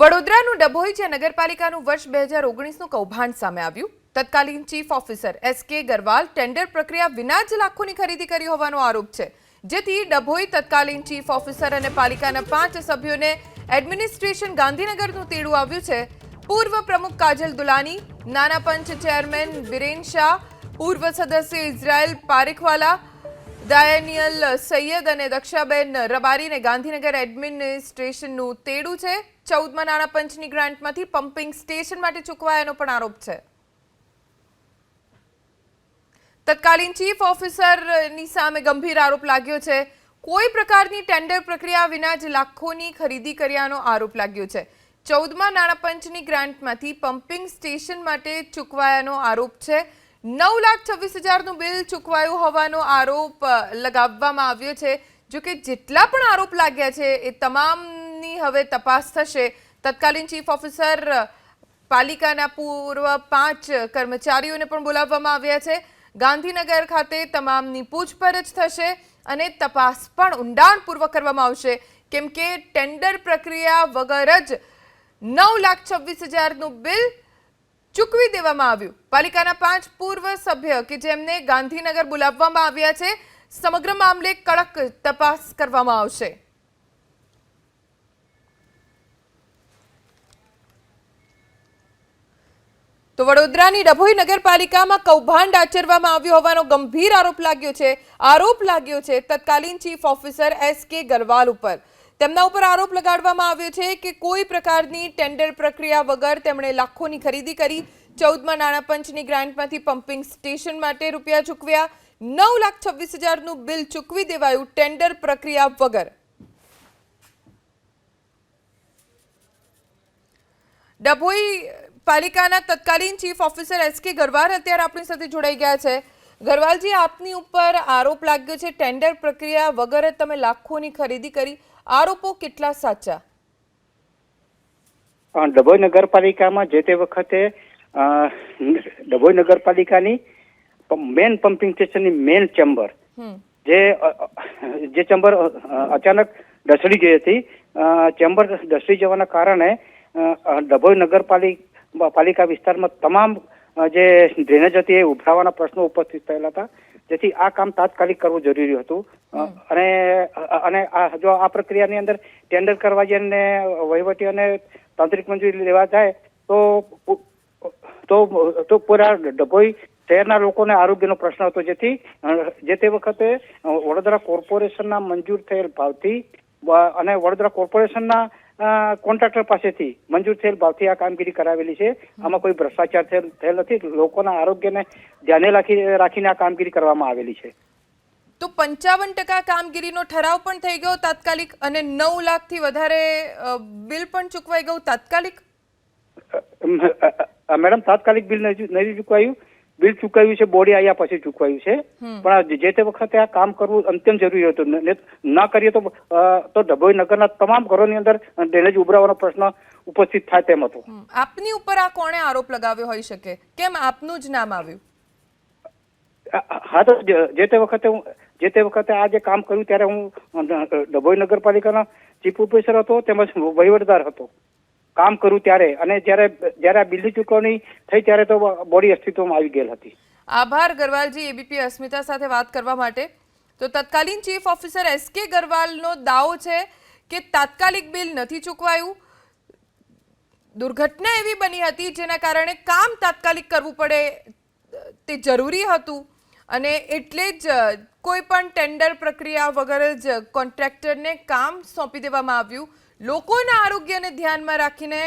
વડોદરાનું ડભોઈ જે નગરપાલિકાનું વર્ષ 2019નું કૌભાંડ સામે આવ્યું। તત્કાલીન chief officer SK Garwal tender પ્રક્રિયા વિના જ લાખોની ખરીદી કરી હોવાનો આરોપ છે, જેથી ડભોઈ તત્કાલીન ચીફ ઓફિસર અને પાલિકાના 5 સભ્યોને એડમિનિસ્ટ્રેશન ગાંધીનગરનું તેડું આવ્યું છે। પૂર્વ પ્રમુખ કાજલ દુલાની, નાના પંચ ચેરમેન વિરેન શાહ, પૂર્વ સદસ્ય ઇઝરાયલ પારેખવાલા, દાયનિયલ સૈયદ અને દક્ષાબેન રબારીને ગાંધીનગર એડમિનિસ્ટ્રેશનનું તેડું છે। 14માં નાણા પંચની ગ્રાન્ટમાંથી પમ્પિંગ સ્ટેશન માટે ચૂકવાયાનો પણ આરોપ છે। તત્કાલીન ચીફ ઓફિસરની સામે ગંભીર આરોપ લાગ્યો છે। કોઈ પ્રકારની ટેન્ડર પ્રક્રિયા વિના જ લાખોની ખરીદી કર્યાનો આરોપ લાગ્યો છે। 14માં નાણા પંચની ગ્રાન્ટમાંથી પમ્પિંગ સ્ટેશન માટે ચૂકવાયાનો આરોપ છે। 9,26,000નું બિલ ચૂકવાયું હોવાનો આરોપ લગાવવામાં આવ્યો છે। જો કે જેટલા પણ આરોપ લાગ્યા છે એ તમામની હવે તપાસ થશે। તત્કાલીન ચીફ ઓફિસર પાલિકાના પૂર્વ 5 કર્મચારીઓને પણ બોલાવવામાં આવ્યા છે। ગાંધીનગર ખાતે તમામની પૂછપરછ થશે અને તપાસ પણ ઊંડાણપૂર્વક કરવામાં આવશે, કેમ કે ટેન્ડર પ્રક્રિયા વગર જ 9,26,000નું બિલ ચૂકવી દેવામાં આવ્યું। પાલિકાના 5 પૂર્વ સભ્ય કે જેમને ગાંધીનગર બોલાવવામાં આવ્યા છે, સમગ્ર મામલે કડક તપાસ કરવામાં આવશે। તો વડોદરાની ડભોઈ નગરપાલિકામાં કૌભાંડ આચરવામાં આવ્યો હોવાનો ગંભીર આરોપ લાગ્યો છે તત્કાલીન ચીફ ઓફિસર એસકે ગરવાલ ઉપર। તેમના ઉપર આરોપ લગાડવામાં આવ્યો છે કે કોઈ પ્રકારની ટેન્ડર પ્રક્રિયા વગર તેમણે લાખોની ખરીદી કરી। 14માં નાણાં પંચની ગ્રાન્ટમાંથી પમ્પિંગ સ્ટેશન માટે રૂપિયા ચૂકવ્યા। 9,26,000નું બિલ ચૂકવી દેવાયું ટેન્ડર પ્રક્રિયા વગર। ડભોઈ પાલિકાના તત્કાલીન ચીફ ઓફિસર એસકે ગરવાલ અત્યારે આપણી સાથે જોડાઈ ગયા છે। ગરવાલજી, આપની ઉપર આરોપ લાગ્યો છે ટેન્ડર પ્રક્રિયા વગર તમે લાખોની ખરીદી કરી, આરોપો કેટલા સાચા? ડભોઈ નગરપાલિકામાં જે તે વખતે ડભોઈ નગરપાલિકાની મેન પમ્પિંગ સ્ટેશનની મેન ચેમ્બર જે ચેમ્બર અચાનક ધસડી ગઈ હતી। ચેમ્બર ધસડી જવાના કારણે ડભોઈ નગરપાલિકા વિસ્તારમાં તમામ જે ડ્રેનેજ હતી એ ઉભરાવાના પ્રશ્નો ઉપસ્થિત થયેલા હતા, જેથી આ કામ તાત્કાલિક કરવું જરૂરી હતું। અને જો આ પ્રક્રિયાની અંદર ટેન્ડર કરવા જઈને વહીવટી અને તાંત્રિક મંજૂરી લેવા જાય તો પૂરા ડભોઈ શહેરના લોકોને આરોગ્યનો પ્રશ્ન હતો, જેથી જે તે વખતે વડોદરા કોર્પોરેશનના મંજૂર થયેલ ભાવથી અને વડોદરા કોર્પોરેશનના કોન્ટ્રાક્ટર પાસેથી મંજૂર થયેલ ભાવથી આ કામગીરી કરાવેલી છે। આમાં કોઈ ભ્રષ્ટાચાર થયેલ નથી। લોકોના આરોગ્યને ધ્યાને રાખીને આ કામગીરી કરવામાં આવેલી છે। તો 55% કામગીરીનો ઠરાવ પણ થઈ ગયો તાત્કાલિક, અને 9 લાખથી વધારે બિલ પણ ચૂકવાઈ ગયું તાત્કાલિક? મેડમ, તાત્કાલિક બિલ નહીં ચૂકવાયું। બિલ ચૂકવાયું છે બોડી આવ્યા પછી ચૂકવાયું છે, પણ જે તે વખતે આ કામ કરવું અત્યંત જરૂરી હતું। ન કરીએ તો ડભોઈ નગરના તમામ ઘરોની અંદર ડ્રેનેજ ઉભરાવાનો પ્રશ્ન ઉપસ્થિત થાય તેમ હતો। આપની ઉપર આ કોણે આરોપ લગાવ્યો હોઈ શકે? કેમ આપનું જ નામ આવ્યું? હા, તો જે તે વખતે આ જે કામ કર્યું ત્યારે હું ડભોઈ નગરપાલિકાના ચીફ ઓફિસર હતો, તેમજ વહીવટદાર હતો કામ કર્યું ત્યારે, અને જ્યારે આ બિલની ચૂકવણી થઈ ત્યારે તો બોડી અસ્તિત્વમાં આવી ગયેલ હતી। આભાર ગરવાલજી, એબીપી અસ્મિતા સાથે વાત કરવા માટે। તો તત્કાલીન ચીફ ઓફિસર એસકે ગરવાલનો દાવો છે કે તાત્કાલિક બિલ નથી ચૂકવાયું, દુર્ઘટના એવી બની હતી જેના કારણે કામ તાત્કાલિક કરવું પડે તે જરૂરી હતું, અને એટલે જ કોઈ પણ ટેન્ડર પ્રક્રિયા વગર જ કોન્ટ્રાક્ટરને કામ સોંપી દેવામાં આવ્યું। લોકોના આરોગ્યને ધ્યાનમાં રાખીને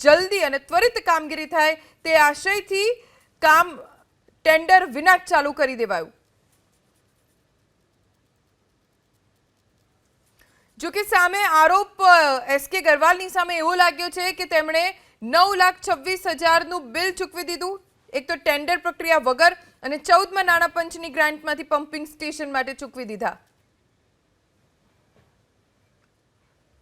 જલ્દી અને ત્વરિત કામગીરી થાય તે આશયથી કામ ટેન્ડર વિના ચાલુ કરી દેવાયું। જો કે સામે આરોપ એસકે ગરવાલની સામે એવો લાગ્યો છે કે તેમણે 9,26,000નું બિલ ચૂકવી દીધું, એક તો ટેન્ડર પ્રક્રિયા વગર, અને 14માં નાણાં પંચની ગ્રાન્ટમાંથી પમ્પિંગ સ્ટેશન માટે ચૂકવી દીધા।